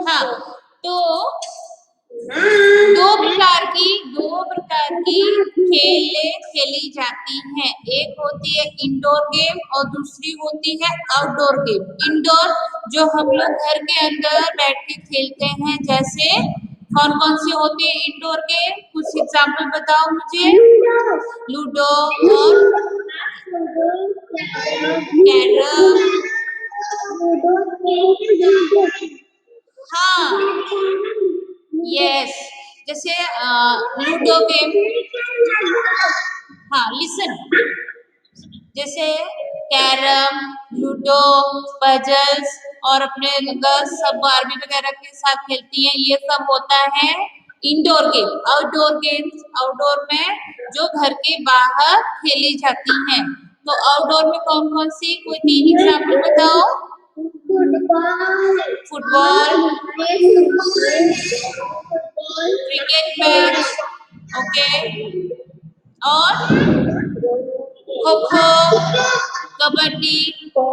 हाँ, तो दो प्रकार की खेलें खेली जाती हैं। एक होती है इंडोर गेम और दूसरी होती है आउटडोर गेम। इंडोर जो हम लोग घर के अंदर बैठ के खेलते हैं, जैसे कौन कौन सी होती है इंडोर गेम? कुछ एग्जाम्पल बताओ मुझे। लूडो और कैरम। हाँ, यस, जैसे लूडो गेम। हाँ, लिसन, जैसे कैरम, लूडो, पजल्स और अपने गर्ल्स सब बारबी वगैरह के साथ खेलती हैं, ये सब होता है इंडोर गेम। आउटडोर में जो घर के बाहर खेली जाती हैं। तो आउटडोर में कौन कौन सी, कोई 3 एग्जाम्पल बताओ। फुटबॉल, क्रिकेट मैच, ओके, और खो खो, कबड्डी,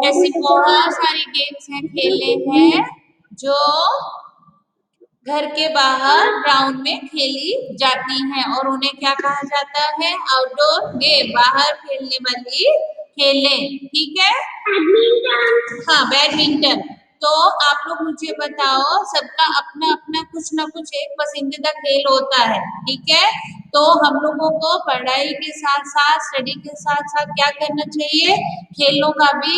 ऐसी बहुत सारी गेम्स हैं, खेलने हैं जो घर के बाहर ग्राउंड में खेली जाती हैं और उन्हें क्या कहा जाता है? आउटडोर गेम, बाहर खेलने वाली खेलें। ठीक है, हाँ, बैडमिंटन। तो आप लोग मुझे बताओ, सबका अपना अपना कुछ ना कुछ एक पसंदीदा खेल होता है, ठीक है? तो हम लोगों को पढ़ाई के साथ साथ, स्टडी के साथ साथ क्या करना चाहिए? खेलों का भी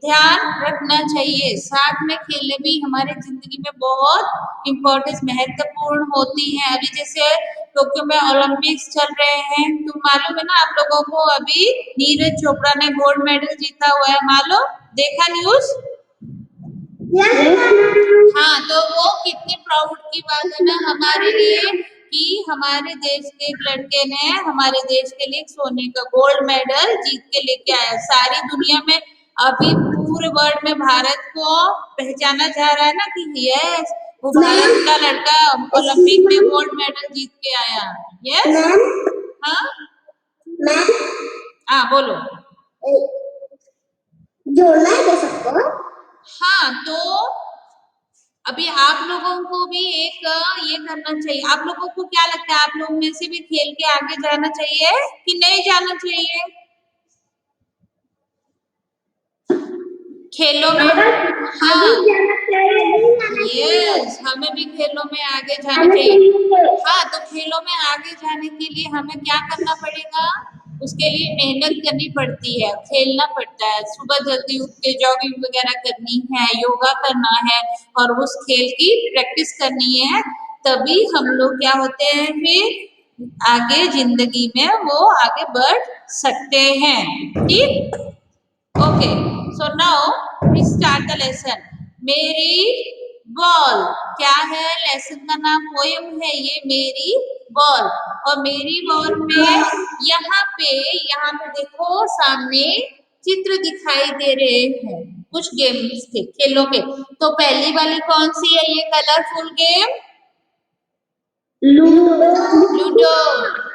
ध्यान रखना चाहिए। साथ में खेलें भी हमारे जिंदगी में बहुत इम्पोर्टेंस, महत्वपूर्ण होती हैं। अभी जैसे टोक्यो में ओलंपिक्स चल रहे हैं, तो मालूम है ना आप लोगों को, अभी नीरज चोपड़ा ने गोल्ड मेडल जीता हुआ है, मालूम? देखा न्यूज? हाँ, तो वो कितनी प्राउड की बात है ना हमारे लिए कि हमारे देश के एक लड़के ने हमारे देश के लिए सोने का गोल्ड मेडल जीत के लेके आया। सारी दुनिया में अभी पूरे वर्ल्ड में भारत को पहचाना जा रहा है ना कि यस, वो भारत का लड़का ओलंपिक में गोल्ड मेडल जीत के आया। यस, हाँ, हाँ, बोलो। जोड़ना है सबको। हाँ, तो अभी आप लोगों को भी एक ये करना चाहिए। आप लोगों को क्या लगता है, आप लोग में से भी खेल के आगे जाना चाहिए कि नहीं जाना चाहिए? खेलों में, हाँ, यस, हमें भी खेलों में आगे जाना चाहिए। हाँ, तो खेलों में आगे जाने के लिए हमें क्या करना पड़ेगा? उसके लिए मेहनत करनी पड़ती है, खेलना पड़ता है, सुबह जल्दी उठ के जॉगिंग वगैरह करनी है, योगा करना है और उस खेल की प्रैक्टिस करनी है। तभी हम लोग क्या होते हैं, फिर आगे जिंदगी में वो आगे बढ़ सकते हैं। ठीक, okay, so now we start the lesson. मेरी बॉल क्या है? लेसन का नाम, पोयम है ये, मेरी बॉल। और मेरी बॉल में यहाँ पे देखो, सामने चित्र दिखाई दे रहे हैं कुछ गेम्स के, खेलों के। तो पहली वाली कौन सी है ये कलरफुल गेम? Ludo,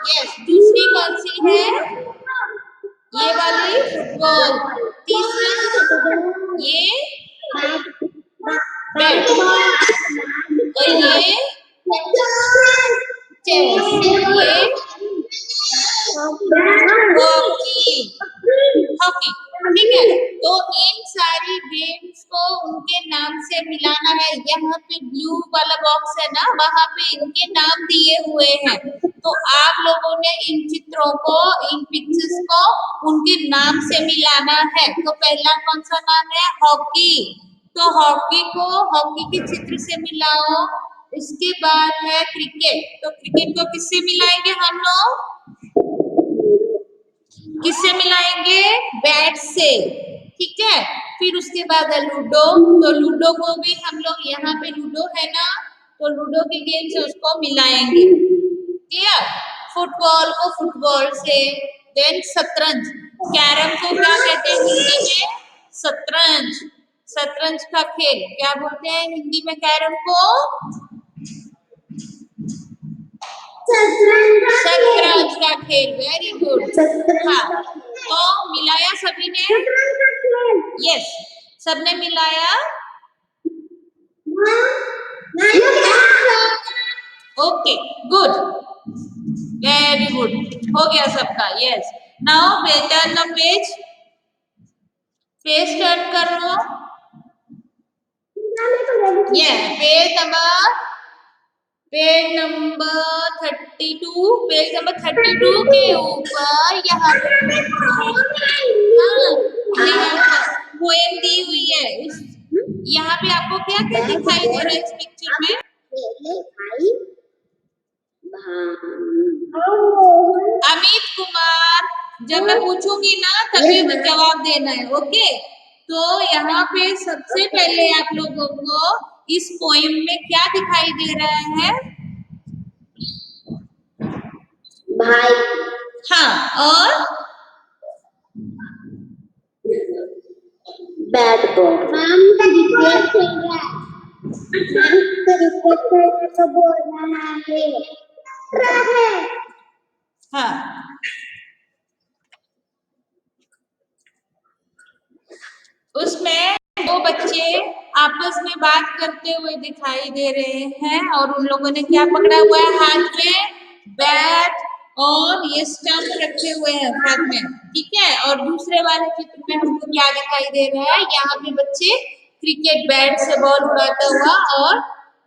yes. दूसरी कौन सी है? ये वाली फुटबॉल। तीसरा ये बैट, और ये चेस, ये हॉकी, हॉकी। ठीक है, तो इन सारी गेम्स को उनके नाम से मिलाना है। यहाँ पे ब्लू वाला बॉक्स है ना, वहां पे इनके नाम दिए हुए हैं। तो आप लोगों ने इन चित्रों को, इन पिक्चर्स को उनके नाम से मिलाना है। तो पहला कौन सा नाम है? हॉकी। तो हॉकी को हॉकी के चित्र से मिलाओ। इसके बाद है क्रिकेट। तो क्रिकेट को किससे मिलाएंगे हम लोग? किससे मिलाएंगे? बैट से। ठीक है, फिर उसके बाद है लूडो। तो लूडो को भी हम लोग, यहाँ पे लूडो है ना, तो लूडो के गेम से उसको मिलाएंगे। क्लियर? फुटबॉल को फुटबॉल से। देन शतरंज, कैरम को क्या कहते हैं हिंदी में? शतरंज। शतरंज का खेल क्या बोलते हैं हिंदी में कैरम को? शतरंज का खेल। Very good. हाँ, तो मिलाया सभी ने? यस, सबने मिलाया? ओके, गुड, वेरी गुड, हो गया सबका। Yes, now turn the page, page turn कर लो। ये पेज नंबर 32, पेज नंबर 32 के ऊपर यहाँ पे पोएम दी हुई है। यहाँ पे आपको क्या क्या दिखाई दे रहा है इस पिक्चर में? अमित कुमार, जब मैं पूछूंगी ना तभी जवाब देना है, ओके? तो यहाँ पे सबसे पहले आप लोगों को इस पोएम में क्या दिखाई दे रहा है? भाई। हाँ, और बैट बॉल। मैम क्रिकेट खेल रहा है। मैम क्रिकेट खेलने को बोल रहा है। हाँ, उसमें दो बच्चे आपस में बात करते हुए दिखाई दे रहे हैं और उन लोगों ने क्या पकड़ा हुआ है हाथ में? बैट और ये स्टंप रखे हुए हैं हाथ में, ठीक है? और दूसरे वाले चित्र में हमको क्या दिखाई दे रहा है? यहाँ पे बच्चे क्रिकेट बैट से बॉल उड़ाता हुआ और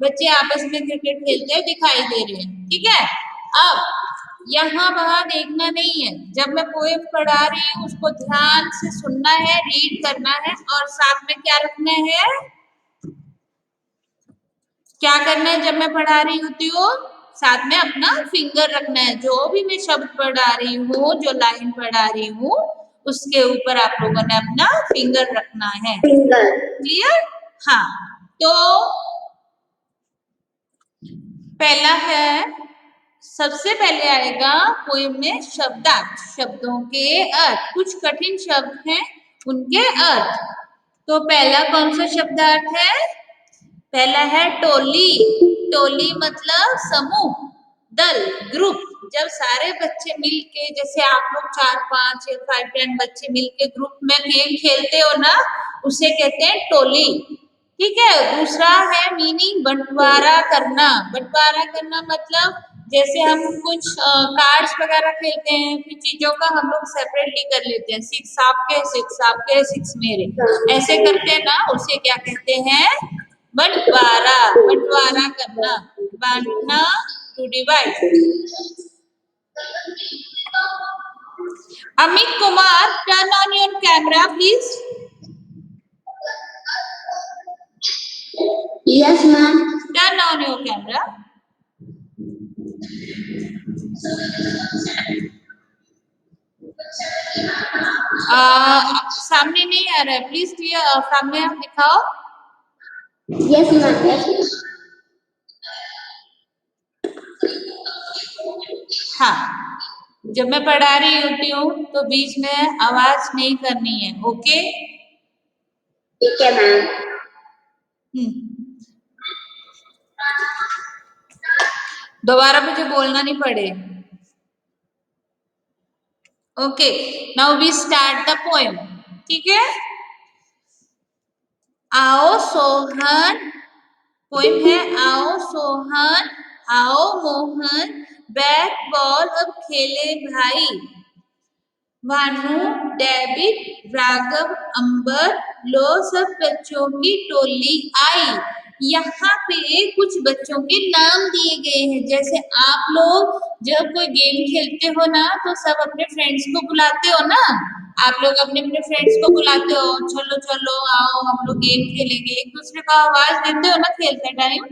बच्चे आपस में क्रिकेट खेलते हुए दिखाई दे रहे हैं, ठीक है? अब यहाँ वहां देखना नहीं है, जब मैं पोएम पढ़ा रही हूँ उसको ध्यान से सुनना है, रीड करना है और साथ में क्या रखना है? क्या करना है जब मैं पढ़ा रही होती हूँ? साथ में अपना फिंगर रखना है, जो भी मैं शब्द पढ़ा रही हूँ, जो लाइन पढ़ा रही हूँ, उसके ऊपर आप लोगों ने अपना फिंगर रखना है। Finger clear? हाँ, तो पहला है, सबसे पहले आएगा पोएम में शब्दार्थ, शब्दों के अर्थ। कुछ कठिन शब्द हैं, उनके अर्थ। तो पहला कौन सा शब्दार्थ है? पहला है टोली। टोली मतलब समूह, दल, ग्रुप। जब सारे बच्चे मिलके, जैसे आप लोग 4, 5 या 5, 10 बच्चे मिलके ग्रुप में गेम खेलते हो ना, उसे कहते हैं टोली, ठीक है? दूसरा है मीनिंग बंटवारा करना। बंटवारा करना मतलब जैसे हम कुछ कार्ड्स वगैरह खेलते हैं, फिर चीजों का हम लोग सेपरेटली कर लेते हैं, 6 आपके, 6 आपके, 6 मेरे, ऐसे करते हैं ना, उसे क्या कहते हैं? बंटवारा। बंटवारा करना, बांटना, to divide. Amit Kumar, turn on your camera please. Yes, ma'am. Turn on your camera. सामने नहीं आ रहा है, प्लीज क्लियर सामने आप दिखाओ। Yes, ma'am. Yes. हाँ, जब मैं पढ़ा रही होती हूँ तो बीच में आवाज नहीं करनी है, ओके? ठीक है मैम। दोबारा मुझे बोलना नहीं पड़े। Okay, now we start the poem, ठीक है? आओ सोहन, पोएम है आओ सोहन, आओ मोहन, बैट बॉल अब खेले भाई। भानु, डेविड, राघव, अंबर, लो सब बच्चों की टोली आई। यहाँ पे कुछ बच्चों के नाम दिए गए हैं। जैसे आप लोग जब कोई गेम खेलते हो ना, तो सब अपने फ्रेंड्स को बुलाते हो ना, आप लोग अपने अपने फ्रेंड्स को बुलाते हो, चलो चलो आओ हम लोग गेम खेलेंगे, एक दूसरे को आवाज देते हो ना खेलते टाइम।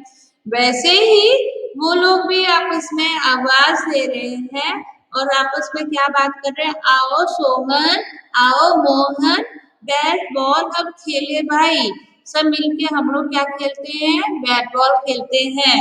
वैसे ही वो लोग भी आपस में आवाज दे रहे हैं और आपस में क्या बात कर रहे हैं? आओ सोहन, आओ मोहन, बैट बॉल अब खेले भाई। सब मिलके हम लोग क्या खेलते हैं? बैट बॉल खेलते हैं।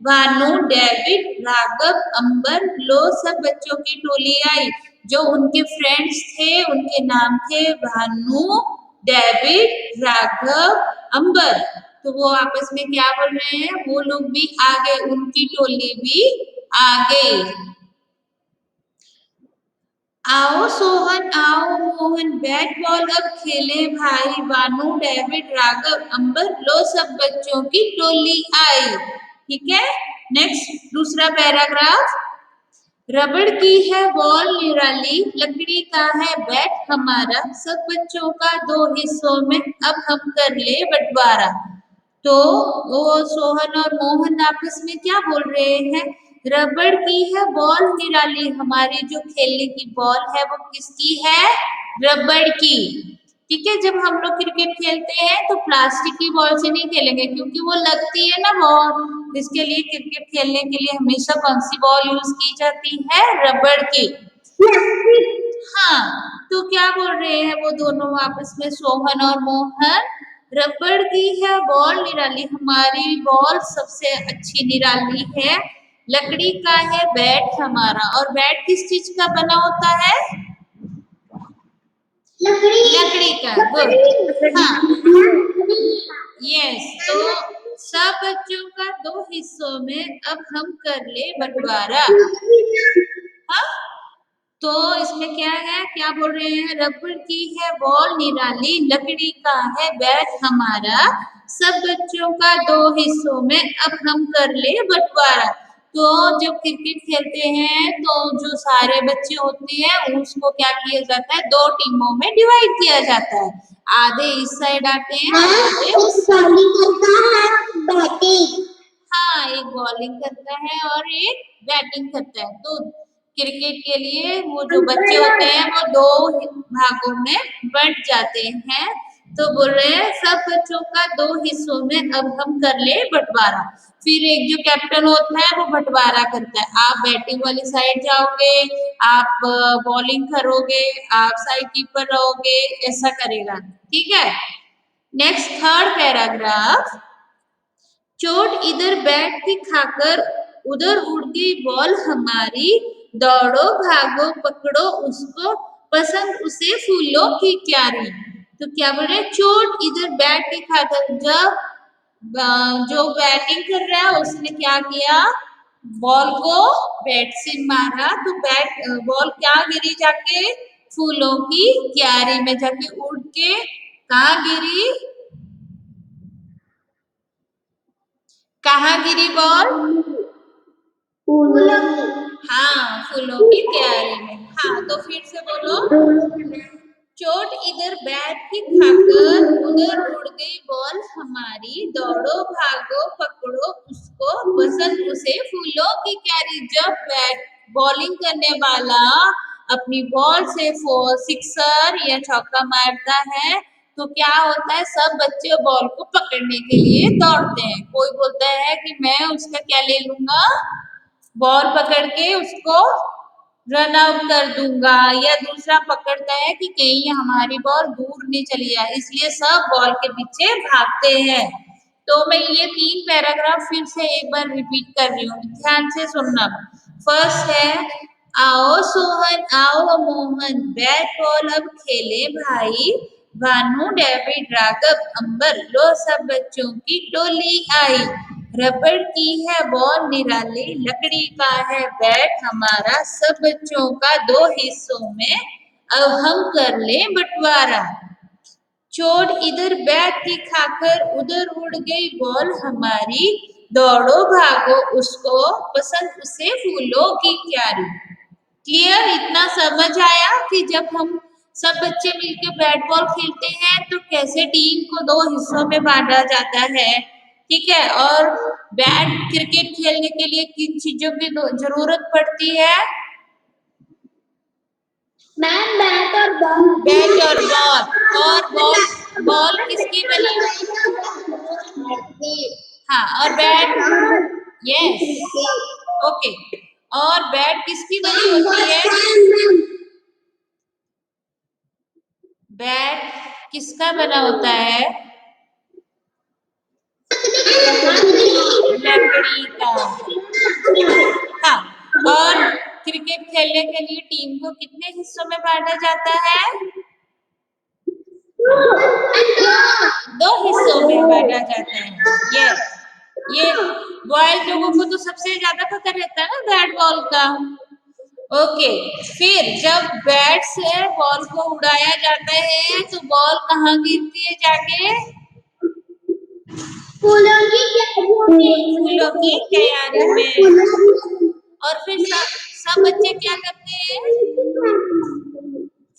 भानु, डेविड, राघव, अंबर, लो सब बच्चों की टोली आई। जो उनके फ्रेंड्स थे उनके नाम थे भानु, डेविड, राघव, अंबर। तो वो आपस में क्या बोल रहे हैं? वो लोग भी आ गए, उनकी टोली भी आ गई। आओ सोहन, आओ मोहन, बैट बॉल अब खेले भाई, बानू डेविड राघव अंबर, लो सब बच्चों की टोली आई। ठीक है, नेक्स्ट दूसरा पैराग्राफ। रबड़ की है बॉल निराली, लकड़ी का है बैट हमारा, सब बच्चों का दो हिस्सों में अब हम कर ले बंटवारा। तो वो सोहन और मोहन आपस में क्या बोल रहे हैं? रबड़ की है बॉल निराली, हमारी जो खेलने की बॉल है वो किसकी है? रबड़ की। ठीक है, जब हम लोग क्रिकेट खेलते हैं तो प्लास्टिक की बॉल से नहीं खेलेंगे क्योंकि वो लगती है ना बॉल। इसके लिए क्रिकेट खेलने के लिए हमेशा कौन सी बॉल यूज की जाती है? रबड़ की। हाँ, तो क्या बोल रहे हैं वो दोनों आपस में, सोहन और मोहन? रबड़ की है बॉल निराली, हमारी बॉल सबसे अच्छी निराली है, लकड़ी का है बैट हमारा। और बैट किस चीज का बना होता है? लकड़ी का। गुड। हाँ, यस। तो सब बच्चों का दो हिस्सों में अब हम कर ले बंटवारा। हाँ, तो इसमें क्या है, क्या बोल रहे हैं? रबड़ की है बॉल निराली, लकड़ी का है बैट हमारा, सब बच्चों का दो हिस्सों में अब हम कर ले बंटवारा। तो जब क्रिकेट खेलते हैं तो जो सारे बच्चे होते हैं उसको क्या किया जाता है? दो टीमों में डिवाइड किया जाता है, आधे इस साइड आते हैं और आधे उस साइड। हाँ, एक बॉलिंग करता है और एक बैटिंग करता है। तो क्रिकेट के लिए वो जो बच्चे होते हैं वो दो भागों में बंट जाते हैं। तो बोल रहे हैं सब बच्चों का दो हिस्सों में अब हम कर ले बंटवारा। फिर एक जो कैप्टन होता है वो बंटवारा करता है, आप बैटिंग वाली साइड जाओगे, आप बॉलिंग करोगे, आप साइड कीपर रहोगे, ऐसा करेगा। ठीक है, नेक्स्ट थर्ड पैराग्राफ। चोट इधर बैट की खाकर, उधर उड़ गई बॉल हमारी, दौड़ो भागो पकड़ो उसको, पसंद उसे फूलों की क्यारी। तो क्या बोल रहे? चोट इधर बैट की खाकर, जब जो बैटिंग कर रहा है उसने क्या किया? बॉल को बैट से मारा तो बैट बॉल क्या गिरी? जाके फूलों की क्यारी में जाके उड़ के कहाँ गिरी? कहाँ गिरी बॉल? हाँ, फूलों की क्यारी में। हाँ, तो फिर से बोलो। चोट इधर बैट की खाकर, उधर उड़ गई बॉल हमारी, दौड़ो भागो पकड़ो उसको, पसंद उसे फूलों की क्यारी। जब बैट बॉलिंग करने वाला अपनी बॉल से सिक्सर या चौका मारता है तो क्या होता है? सब बच्चे बॉल को पकड़ने के लिए दौड़ते हैं। कोई बोलता है कि मैं उसका क्या ले लूंगा? बॉल पकड़ के उसको रन आउट कर दूंगा, या दूसरा पकड़ता है कि कहीं हमारी बॉल दूर नहीं चली जाए, इसलिए सब बॉल के पीछे भागते हैं। तो मैं ये तीन पैराग्राफ फिर से एक बार रिपीट कर रही हूँ, ध्यान से सुनना। फर्स्ट है, आओ सोहन आओ मोहन, बैट बॉल अब खेले भाई, भानु डेविड राघव अंबर, लो सब बच्चों की टोली आई। रबड़ की है बॉल निराली, लकड़ी का है बैट हमारा, सब बच्चों का दो हिस्सों में अब हम कर ले बंटवारा। चोट इधर बैट की खाकर, उधर उड़ गई बॉल हमारी, दौड़ो भागो उसको, पसंद उसे फूलों की क्यारी। क्लियर? इतना समझ आया कि जब हम सब बच्चे मिलकर बैट बॉल खेलते हैं तो कैसे टीम को दो हिस्सों में बांटा जाता है। ठीक है, और बैट क्रिकेट खेलने के लिए किन चीजों की जरूरत पड़ती है? मैम बैट और बॉल। बैट और बॉल। और बॉल, बॉल किसकी बनी हुई? हाँ, और बैट, यस, ओके। और बैट किसकी बनी होती है? बैट किसका बना होता है? लकड़ी का। हाँ, और क्रिकेट खेलने के लिए टीम को कितने हिस्सों में बांटा जाता है? दो हिस्सों में बांटा जाता है। ये बॉयज लोगों को तो सबसे ज्यादा पता रहता है ना बैट बॉल का। ओके, फिर जब बैट से बॉल को उड़ाया जाता है तो बॉल कहाँ गिरती है जाके? फूलों की क्यारी में। और फिर सब बच्चे क्या करते हैं?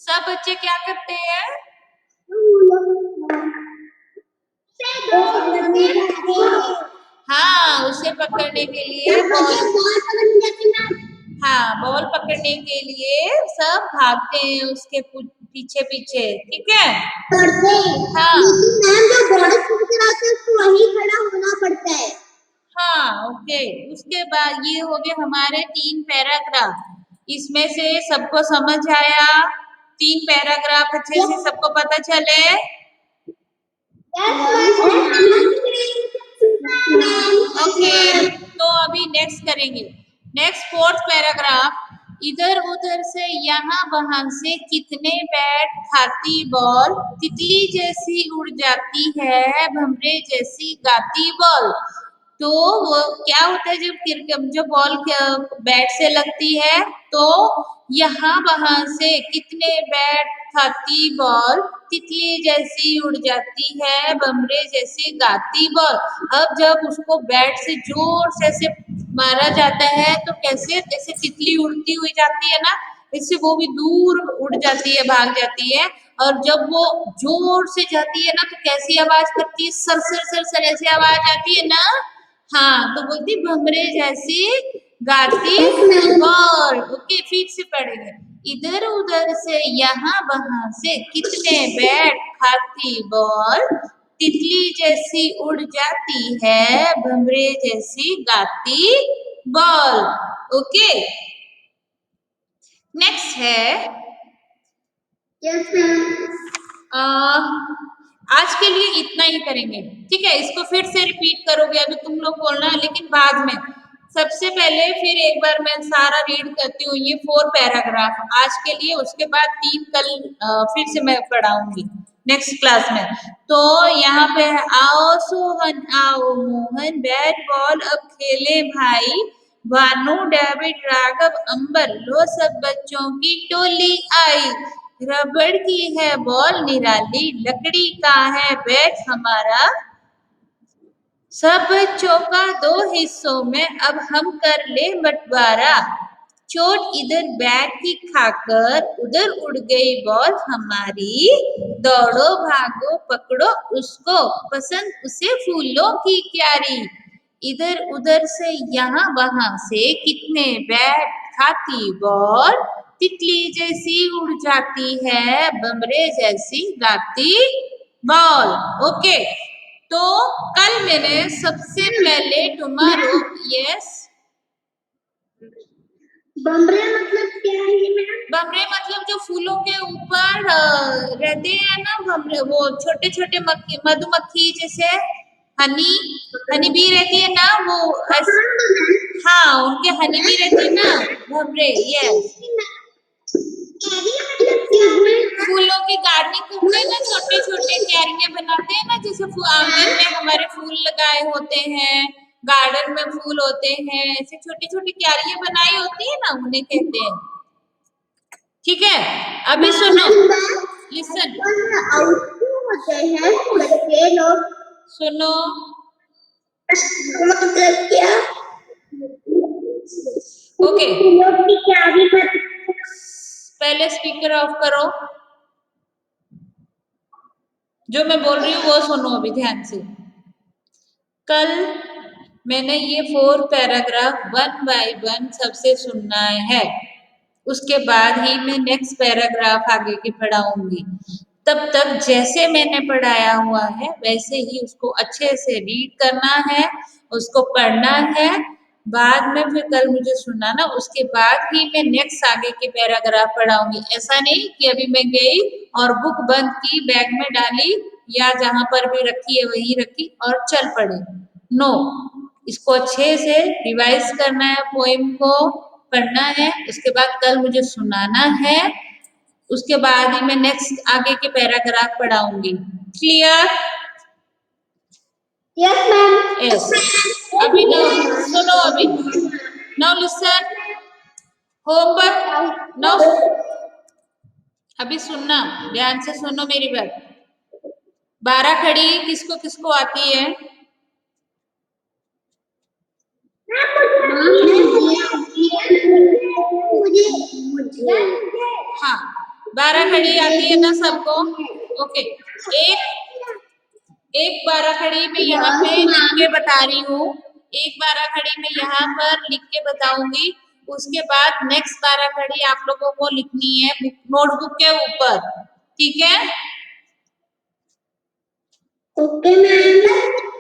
सब बच्चे क्या करते हैं? हाँ, उसे पकड़ने के लिए बॉल पकड़ने के लिए सब भागते हैं उसके पीछे पीछे, ठीक है? हाँ, मैम जो बॉल पकड़ाते हैं उसको वहीं खड़ा होना पड़ता है। हाँ, ओके। उसके बाद ये हो गए हमारे 3 पैराग्राफ। इसमें से सबको समझ आया? 3 पैराग्राफ अच्छे से सबको पता चले? ओके, तो अभी नेक्स्ट करेंगे। Next 4th paragraph. इधर उधर से यहाँ वहां से कितने बैट खाती बॉल, तितली जैसी उड़ जाती है, भंवरे जैसी गाती बॉल। तो वो क्या होता है जब बॉल बैट से लगती है तो यहाँ वहां से कितने बैट खाती बॉल, तितली जैसी उड़ जाती है, बमरे जैसी गाती बॉल। अब जब उसको बैट से जोर से ऐसे मारा जाता है तो कैसे, जैसे तितली उड़ती हुई जाती है ना, इससे वो भी दूर उड़ जाती है, भाग जाती है। और जब वो जोर से जाती है ना तो कैसी आवाज करती है? सर सर सर सर ऐसी आवाज आती है ना। हाँ, तो बोलती भमरे जैसी गाती बॉल। ओके, फिर से पढ़ेंगे। इधर उधर से यहाँ वहां से कितने बैट खाती बॉल, तितली जैसी उड़ जाती है, भमरे जैसी गाती बॉल। ओके, नेक्स्ट है आज के लिए इतना ही करेंगे, ठीक है? इसको फिर से रिपीट करोगे, अभी तुम लोग बोलना, लेकिन बाद में। सबसे पहले फिर एक बार मैं सारा रीड करती हूँ, ये 4 पैराग्राफ आज के लिए, उसके बाद 3 कल फिर से मैं पढ़ाऊंगी नेक्स्ट क्लास में। तो यहाँ पे आओ सोहन आओ मोहन, बैट बॉल अब खेले भाई, भानु डेविड राघव अंबर, लो सब बच्चों की टोली आई, रबड़ की है बॉल निराली, लकड़ी का है बैट हमारा, सब बच्चों का 2 हिस्सों में अब हम कर ले बंटवारा, चोट इधर बैट की खाकर उधर उड़ गई बॉल हमारी, दौड़ो भागो पकड़ो उसको, पसंद उसे फूलों की क्यारी, इधर उधर से यहाँ वहां से कितने बैट खाती बॉल, तितली जैसी उड़ जाती है, बमरे जैसी गाती बॉल। ओके, तो कल मैंने सबसे पहले टुमारो, यस, बमरे मतलब क्या है मैम? बमरे मतलब जो फूलों के ऊपर रहते हैं ना भमरे, वो छोटे छोटे मक्खी, मधुमक्खी जैसे हनी बी रहती है ना, वो हाँ, उनके हनी बी रहती है ना, भमरे, यस। फूलों की गार्डनिंग करते हैं ना, छोटे छोटे क्यारियां बनाते हैं ना, जैसे आंगन में हमारे फूल लगाए होते हैं, गार्डन में फूल होते हैं, ऐसे छोटी छोटी क्यारियां बनाई होती है ना, उन्हें कहते हैं। ठीक है, अभी सुनो, लिसन, होते हैं बच्चे लोग, सुनो, मतलब क्या? ओके, पहले स्पीकर ऑफ करो, जो मैं बोल रही हूँ वो सुनो अभी ध्यान से। कल मैंने ये 4 पैराग्राफ 1 बाय 1 सबसे सुनना है, उसके बाद ही मैं नेक्स्ट पैराग्राफ आगे की पढ़ाऊंगी। तब तक जैसे मैंने पढ़ाया हुआ है वैसे ही उसको अच्छे से रीड करना है, उसको पढ़ना है, बाद में फिर कल मुझे सुनाना, उसके बाद ही मैं नेक्स्ट आगे के पैराग्राफ पढ़ाऊंगी। ऐसा नहीं कि अभी मैं गई और बुक बंद की, बैग में डाली या जहां पर भी रखी है वहीं रखी और चल पड़े। नो, इसको अच्छे से रिवाइज करना है, पोएम को पढ़ना है, उसके बाद कल मुझे सुनाना है, उसके बाद ही मैं नेक्स्ट आगे के पैराग्राफ पढ़ाऊंगी। क्लियर? Yes ma'am. यस, अभी नो, सुनो अभी, नाउ लिसन, हो पर नो, अभी सुनना, ध्यान से सुनो मेरी बात। 12 खड़ी किसको किसको आती है? हाँ, 12 खड़ी आती है ना सबको। ओके, एक एक 12 खड़ी मैं यहाँ पे लिख के बता रही हूँ, एक 12 खड़ी मैं यहाँ पर लिख के बताऊंगी। उसके बाद नेक्स्ट 12 खड़ी आप लोगों को लिखनी है नोटबुक के ऊपर, ठीक है? Okay ma'am.